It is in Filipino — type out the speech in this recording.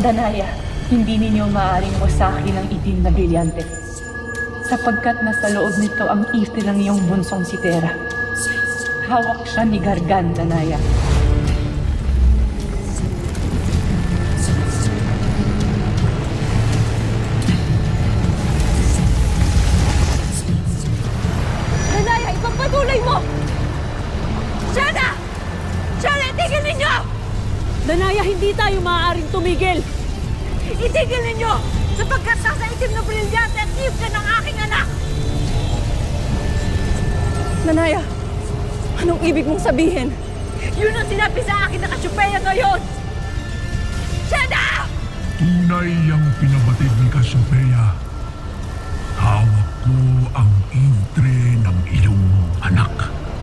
Danaya, hindi ninyo maaaring wasakin ang itim na brilyante. Sapagkat nasa loob nito ang ifte ng iyong bunsong si Terra. Hawak siya ni Gargan, Danaya. Danaya, ipagpatuloy mo! Shana! Shana, itigil ninyo! Danaya, hindi tayo maaaring tumigil! Itigil ninyo! Sapagkat nasa itim na brilyante at ifte ng aking anak! Danaya, anong ibig mong sabihin? Yun ang sinabi sa akin na Cassiopeia ngayon! Shana! Tunay ang pinabatid ni Cassiopeia. Hawak ko ang intre ng iyong anak.